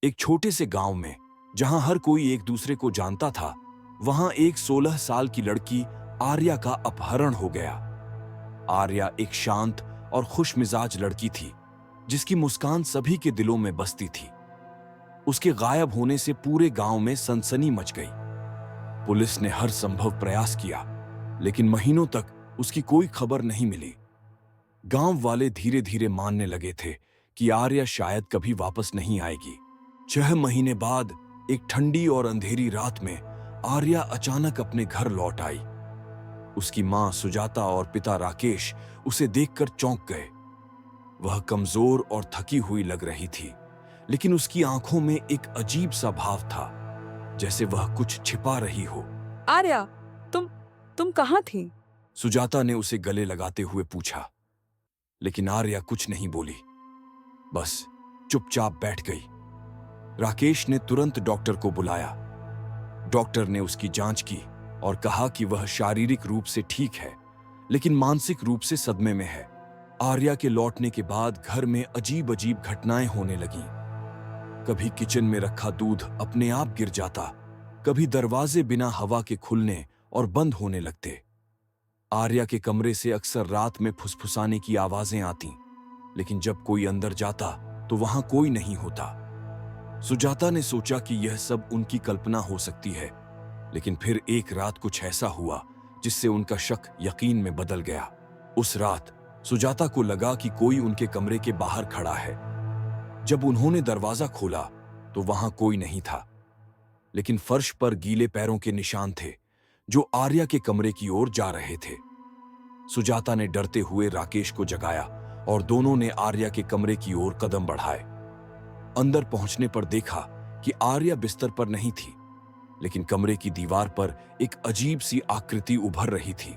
एक छोटे से गांव में, जहां हर कोई एक दूसरे को जानता था, वहां एक 16 साल की लड़की आर्या का अपहरण हो गया। आर्या एक शांत और खुशमिजाज लड़की थी, जिसकी मुस्कान सभी के दिलों में बसती थी। उसके गायब होने से पूरे गांव में सनसनी मच गई। पुलिस ने हर संभव प्रयास किया, लेकिन महीनों तक उसकी कोई खबर नहीं मिली। गांव वाले धीरे धीरे मानने लगे थे कि आर्या शायद कभी वापस नहीं आएगी। 6 महीने बाद एक ठंडी और अंधेरी रात में आर्या अचानक अपने घर लौट आई। उसकी मां सुजाता और पिता राकेश उसे देखकर चौंक गए। वह कमजोर और थकी हुई लग रही थी, लेकिन उसकी आंखों में एक अजीब सा भाव था, जैसे वह कुछ छिपा रही हो। आर्या, तुम कहाँ थी? सुजाता ने उसे गले लगाते हुए पूछा, लेकिन आर्या कुछ नहीं बोली, बस चुपचाप बैठ गई। राकेश ने तुरंत डॉक्टर को बुलाया। डॉक्टर ने उसकी जांच की और कहा कि वह शारीरिक रूप से ठीक है, लेकिन मानसिक रूप से सदमे में है। आर्या के लौटने के बाद घर में अजीब अजीब घटनाएं होने लगीं। कभी किचन में रखा दूध अपने आप गिर जाता, कभी दरवाजे बिना हवा के खुलने और बंद होने लगते। आर्या के कमरे से अक्सर रात में फुसफुसाने की आवाजें आती, लेकिन जब कोई अंदर जाता तो वहां कोई नहीं होता। सुजाता ने सोचा कि यह सब उनकी कल्पना हो सकती है, लेकिन फिर एक रात कुछ ऐसा हुआ जिससे उनका शक यकीन में बदल गया। उस रात सुजाता को लगा कि कोई उनके कमरे के बाहर खड़ा है। जब उन्होंने दरवाजा खोला तो वहां कोई नहीं था, लेकिन फर्श पर गीले पैरों के निशान थे, जो आर्या के कमरे की ओर जा रहे थे। सुजाता ने डरते हुए राकेश को जगाया और दोनों ने आर्या के कमरे की ओर कदम बढ़ाए। अंदर पहुंचने पर देखा कि आर्या बिस्तर पर नहीं थी, लेकिन कमरे की दीवार पर एक अजीब सी आकृति उभर रही थी,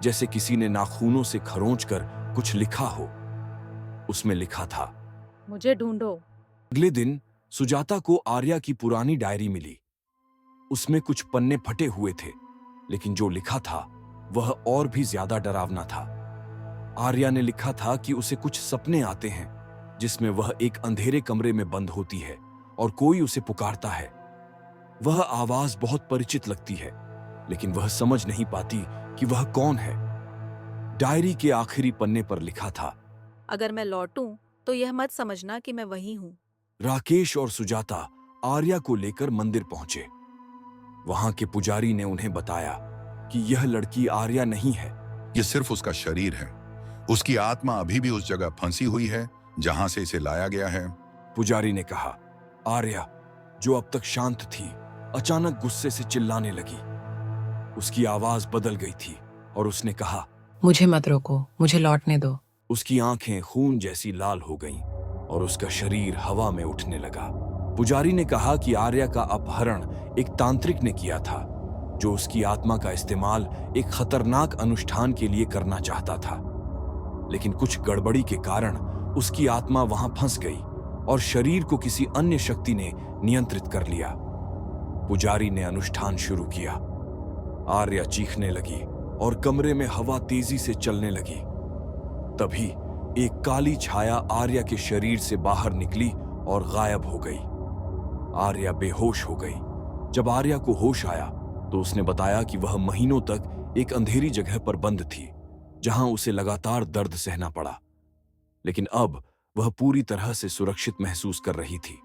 जैसे किसी ने नाखूनों से खरोंचकर कुछ लिखा हो। उसमें लिखा था, मुझे ढूंढो। अगले दिन सुजाता को आर्या की पुरानी डायरी मिली। उसमें कुछ पन्ने फटे हुए थे, लेकिन जो लिखा था वह और भी ज्यादा डरावना था। आर्या ने लिखा था कि उसे कुछ सपने आते हैं, जिसमें वह एक अंधेरे कमरे में बंद होती है और कोई उसे पुकारता है। वह आवाज बहुत परिचित लगती है, लेकिन वह समझ नहीं पाती कि वह कौन है। डायरी के आखिरी पन्ने पर लिखा था, अगर मैं लौटूं तो यह मत समझना कि मैं वही हूं। राकेश और सुजाता आर्या को लेकर मंदिर पहुंचे। वहां के पुजारी ने उन्हें बताया कि यह लड़की आर्या नहीं है। ये सिर्फ उसका शरीर है। उसकी आत्मा अभी भी उस जगह फंसी हुई है जहां से इसे लाया गया है। पुजारी ने कहा। आर्या, जो अब तक शांत थी, अचानक गुस्से से चिल्लाने लगी। उसकी आवाज बदल गई थी और उसने कहा, मुझे मत रोको, मुझे लौटने दो। उसकी आंखें खून जैसी लाल हो गईं और उसका शरीर हवा में उठने लगा। पुजारी ने कहा कि आर्या का अपहरण एक तांत्रिक ने किया था, जो उसकी आत्मा का इस्तेमाल एक खतरनाक अनुष्ठान के लिए करना चाहता था। लेकिन कुछ गड़बड़ी के कारण उसकी आत्मा वहां फंस गई और शरीर को किसी अन्य शक्ति ने नियंत्रित कर लिया। पुजारी ने अनुष्ठान शुरू किया। आर्या चीखने लगी और कमरे में हवा तेजी से चलने लगी। तभी एक काली छाया आर्या के शरीर से बाहर निकली और गायब हो गई। आर्या बेहोश हो गई। जब आर्या को होश आया तो उसने बताया कि वह महीनों तक एक अंधेरी जगह पर बंद थी, जहां उसे लगातार दर्द सहना पड़ा, लेकिन अब वह पूरी तरह से सुरक्षित महसूस कर रही थी।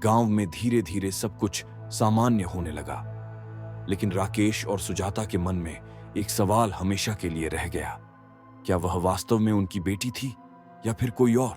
गांव में धीरे धीरे सब कुछ सामान्य होने लगा, लेकिन राकेश और सुजाता के मन में एक सवाल हमेशा के लिए रह गया। क्या वह वास्तव में उनकी बेटी थी या फिर कोई और?